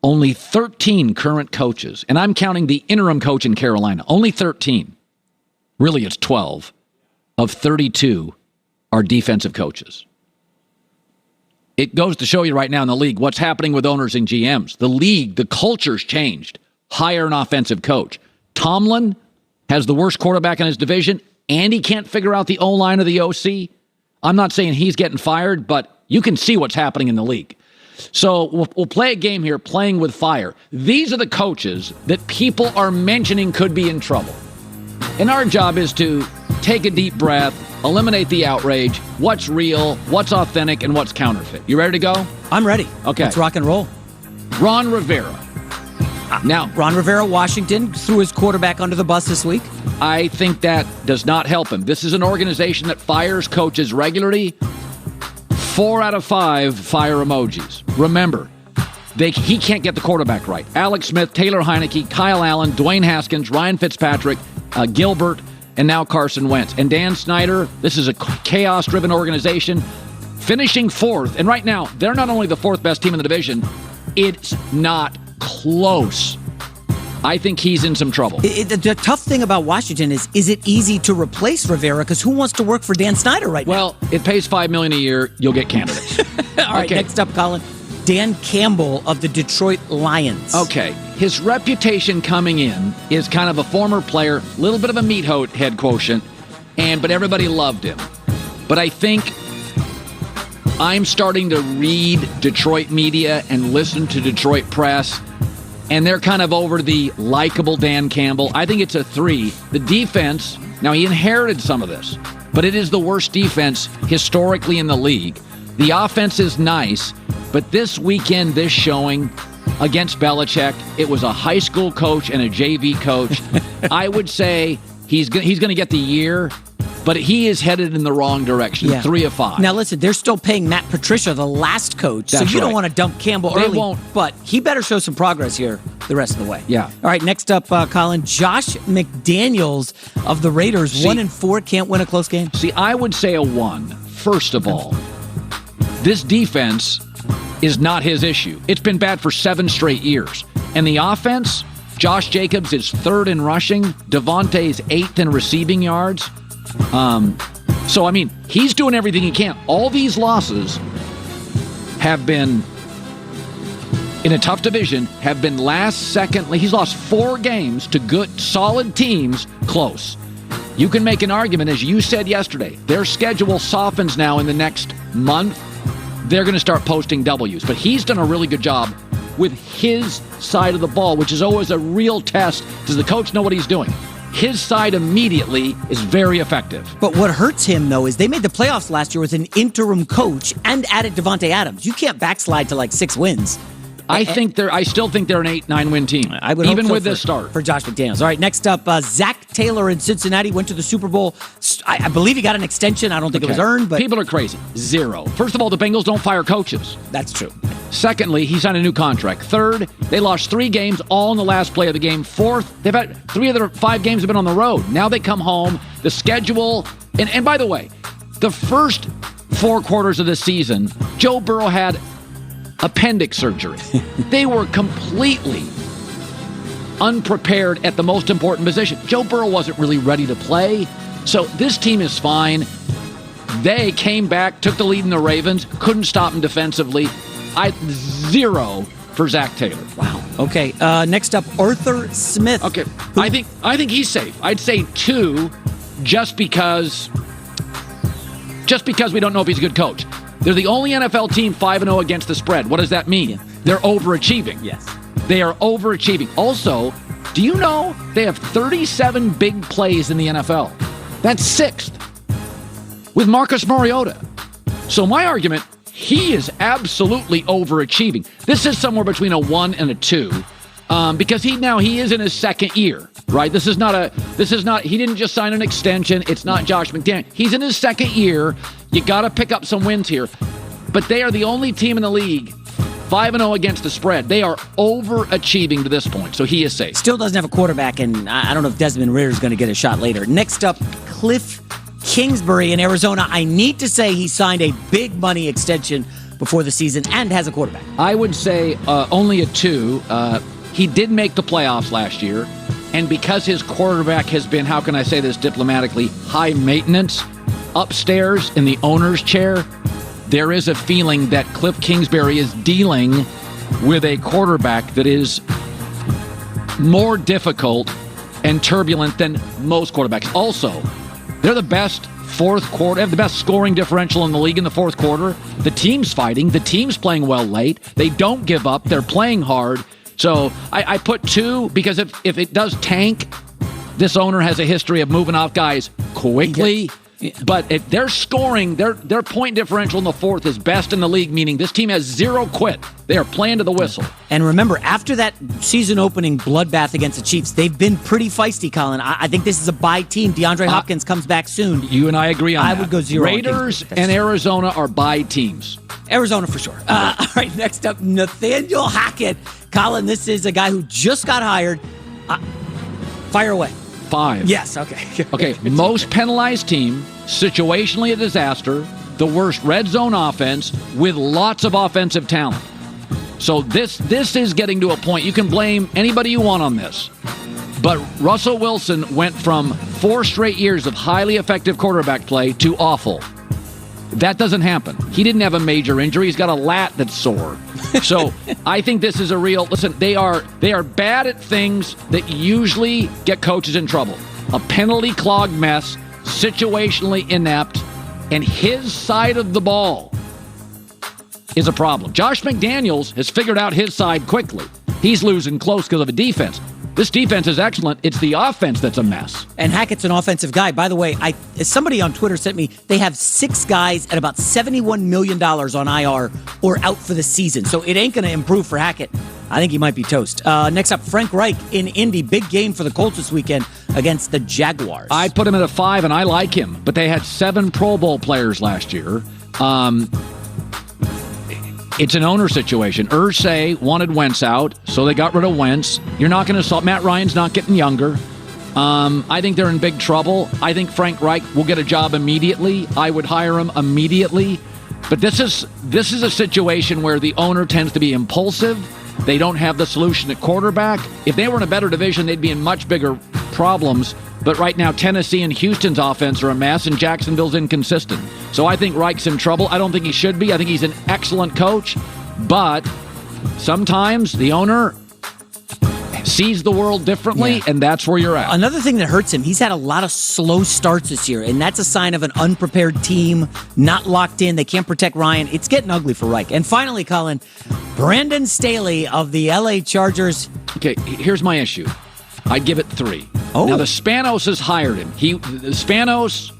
only 13 current coaches, and I'm counting the interim coach in Carolina, only 13, really it's 12, of 32 are defensive coaches. It goes to show you right now in the league what's happening with owners and GMs. The league, the culture's changed. Hire an offensive coach. Tomlin has the worst quarterback in his division, and he can't figure out the O-line or the OC. I'm not saying he's getting fired, but you can see what's happening in the league. So we'll play a game here, playing with fire. These are the coaches that people are mentioning could be in trouble. And our job is to take a deep breath, eliminate the outrage, what's real, what's authentic, and what's counterfeit. You ready to go? I'm ready. Okay. Let's rock and roll. Ron Rivera. Now, Ron Rivera, Washington, threw his quarterback under the bus this week. I think that does not help him. This is an organization that fires coaches regularly. 4 out of 5 fire emojis. Remember, he can't get the quarterback right. Alex Smith, Taylor Heineke, Kyle Allen, Dwayne Haskins, Ryan Fitzpatrick, Gilbert, and now Carson Wentz. And Dan Snyder, this is a chaos-driven organization, finishing 4th. And right now, they're not only the 4th best team in the division, it's not close. I think he's in some trouble. The tough thing about Washington is it easy to replace Rivera? Because who wants to work for Dan Snyder right now? Well, it pays $5 million a year. You'll get candidates. All right, next up, Colin. Dan Campbell of the Detroit Lions. Okay, his reputation coming in is kind of a former player, a little bit of a meathead quotient, but everybody loved him. But I think I'm starting to read Detroit media and listen to Detroit press, and they're kind of over the likable Dan Campbell. I think it's a 3. The defense, now he inherited some of this, but it is the worst defense historically in the league. The offense is nice, but this weekend, this showing against Belichick, it was a high school coach and a JV coach. I would say he's going to get the year, but he is headed in the wrong direction. Yeah. 3 of 5. Now listen, they're still paying Matt Patricia, the last coach, so you don't want to dump Campbell early. They won't. But he better show some progress here the rest of the way. Yeah. All right, next up, Colin, Josh McDaniels of the Raiders, 1-4, can't win a close game. See, I would say a 1. First of all, this defense is not his issue. It's been bad for 7 straight years. And the offense, Josh Jacobs is 3rd in rushing. Devontae's 8th in receiving yards. So, I mean, he's doing everything he can. All these losses have been, in a tough division, have been last second. He's lost 4 games to good, solid teams close. You can make an argument, as you said yesterday, their schedule softens now in the next month. They're going to start posting W's. But he's done a really good job with his side of the ball, which is always a real test. Does the coach know what he's doing? His side immediately is very effective. But what hurts him, though, is they made the playoffs last year with an interim coach and added Devontae Adams. You can't backslide to like 6 wins. I still think they're an 8-9 win team. I would even hope so with this start for Josh McDaniels. All right, next up, Zach Taylor in Cincinnati went to the Super Bowl. I believe he got an extension. I don't think it was earned, but people are crazy. 0. First of all, the Bengals don't fire coaches. That's true. Secondly, he signed a new contract. 3rd, they lost 3 games, all in the last play of the game. 4th, they've had 3 of their 5 games have been on the road. Now they come home. The schedule, and by the way, the first 4 quarters of the season, Joe Burrow had appendix surgery. They were completely unprepared at the most important position. Joe Burrow wasn't really ready to play. So this team is fine. They came back, took the lead in the Ravens, couldn't stop them defensively. 0 for Zach Taylor. Wow. Okay. Next up, Arthur Smith. Okay. I think he's safe. I'd say 2, just because we don't know if he's a good coach. They're the only NFL team 5-0 against the spread. What does that mean? Yeah. They're overachieving. Yes. They are overachieving. Also, do you know they have 37 big plays in the NFL? That's 6th with Marcus Mariota. So my argument, he is absolutely overachieving. This is somewhere between a 1 and a 2. Because he is in his 2nd year, right? This is not, he didn't just sign an extension. It's not Josh McDaniels. He's in his 2nd year. You got to pick up some wins here. But they are the only team in the league 5-0 against the spread. They are overachieving to this point, so he is safe. Still doesn't have a quarterback, and I don't know if Desmond Ridder is going to get a shot later. Next up, Cliff Kingsbury in Arizona. I need to say he signed a big money extension before the season and has a quarterback? I would say only a 2. He did make the playoffs last year, and because his quarterback has been, how can I say this diplomatically, high maintenance, upstairs in the owner's chair, there is a feeling that Cliff Kingsbury is dealing with a quarterback that is more difficult and turbulent than most quarterbacks. Also, they're the best fourth quarter, have the best scoring differential in the league in the fourth quarter. The team's fighting. The team's playing well late. They don't give up. They're playing hard. So I put 2 because if it does tank, this owner has a history of moving off guys quickly. But they're scoring, their point differential in the fourth is best in the league, meaning this team has 0 quit. They are playing to the whistle. And remember, after that season-opening bloodbath against the Chiefs, they've been pretty feisty, Colin. I think this is a bye team. DeAndre Hopkins comes back soon. You and I agree on that. I would go 0. Raiders and Arizona are bye teams. Arizona for sure. All right, next up, Nathaniel Hackett. Colin, this is a guy who just got hired. Fire away. 5. Yes, okay. Okay, most penalized team, situationally a disaster, the worst red zone offense with lots of offensive talent. So this is getting to a point. You can blame anybody you want on this. But Russell Wilson went from 4 straight years of highly effective quarterback play to awful. That doesn't happen. He didn't have a major injury. He's got a lat that's sore. So I think this is a real... Listen, they are bad at things that usually get coaches in trouble. A penalty-clogged mess, situationally inept, and his side of the ball is a problem. Josh McDaniels has figured out his side quickly. He's losing close because of a defense. This defense is excellent. It's the offense that's a mess. And Hackett's an offensive guy. By the way, somebody on Twitter sent me, they have 6 guys at about $71 million on IR or out for the season. So it ain't going to improve for Hackett. I think he might be toast. Next up, Frank Reich in Indy. Big game for the Colts this weekend against the Jaguars. I put him at a 5, and I like him. But they had 7 Pro Bowl players last year. It's an owner situation. Irsay wanted Wentz out, so they got rid of Wentz. You're not going to solve. Matt Ryan's not getting younger. I think they're in big trouble. I think Frank Reich will get a job immediately. I would hire him immediately. But this is a situation where the owner tends to be impulsive. They don't have the solution at quarterback. If they were in a better division, they'd be in much bigger problems. But right now, Tennessee and Houston's offense are a mess, and Jacksonville's inconsistent. So I think Reich's in trouble. I don't think he should be. I think he's an excellent coach. But sometimes the owner sees the world differently, and that's where you're at. Another thing that hurts him, he's had a lot of slow starts this year, and that's a sign of an unprepared team, not locked in. They can't protect Ryan. It's getting ugly for Reich. And finally, Colin, Brandon Staley of the LA Chargers. Okay, here's my issue. I'd give it 3. Oh. Now, the Spanos has hired him. The Spanos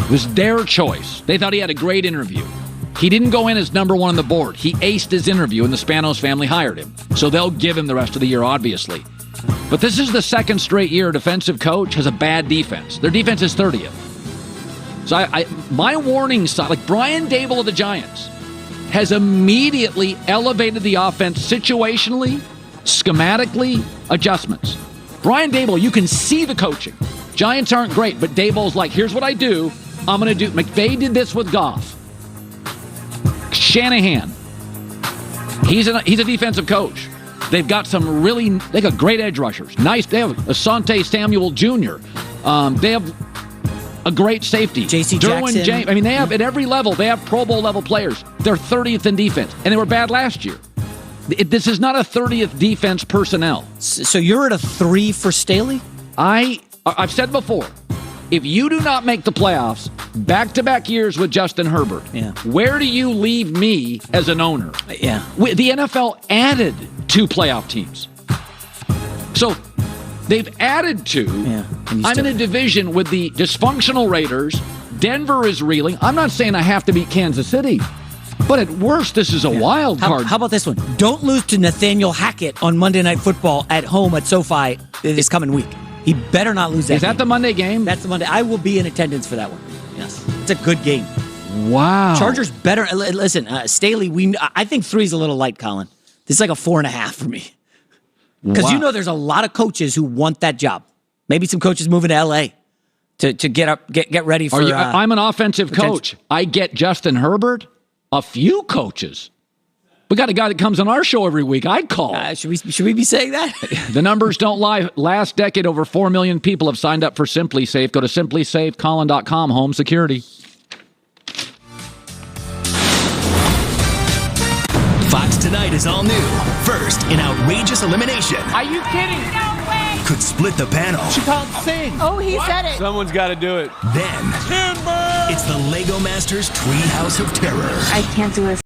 was their choice. They thought he had a great interview. He didn't go in as number 1 on the board. He aced his interview, and the Spanos family hired him. So they'll give him the rest of the year, obviously. But this is the 2nd straight year a defensive coach has a bad defense. Their defense is 30th. So my warning sign, like Brian Dable of the Giants, has immediately elevated the offense situationally, schematically, adjustments. Brian Dable, you can see the coaching. Giants aren't great, but Dable's like, here's what I do. I'm going to do. McVay did this with Goff. Shanahan, he's a defensive coach. They've got they got great edge rushers. Nice. They have Asante Samuel Jr. They have a great safety. J.C. Derwin Jackson. James. I mean, they have at every level, they have Pro Bowl level players. They're 30th in defense, and they were bad last year. This is not a 30th defense personnel. So you're at a 3 for Staley? I've said before, if you do not make the playoffs back-to-back years with Justin Herbert, where do you leave me as an owner? Yeah. The NFL added 2 playoff teams. So they've added 2. Yeah. I'm in a division with the dysfunctional Raiders. Denver is reeling. I'm not saying I have to beat Kansas City. But at worst, this is a wild card. How about this one? Don't lose to Nathaniel Hackett on Monday Night Football at home at SoFi this coming week. He better not lose that Is that game. the Monday game? That's the Monday. I will be in attendance for that one. Yes. It's a good game. Wow. Chargers better. Listen, Staley, I think 3 is a little light, Colin. This is like a 4.5 for me. Because you know there's a lot of coaches who want that job. Maybe some coaches moving to L.A. to get ready for... I'm an offensive coach. I get Justin Herbert A few coaches. We got a guy that comes on our show every week. I'd call. Should we be saying that? The numbers don't lie. Last decade, over 4 million people have signed up for Simply Safe. Go to simplysafecolin.com, home security. Fox Tonight is all new. First, an outrageous elimination. Are you kidding? No way! Could split the panel. She can't sing. Oh, he said it. Someone's got to do it. Then, it's the Lego Masters Treehouse of Terror. I can't do this.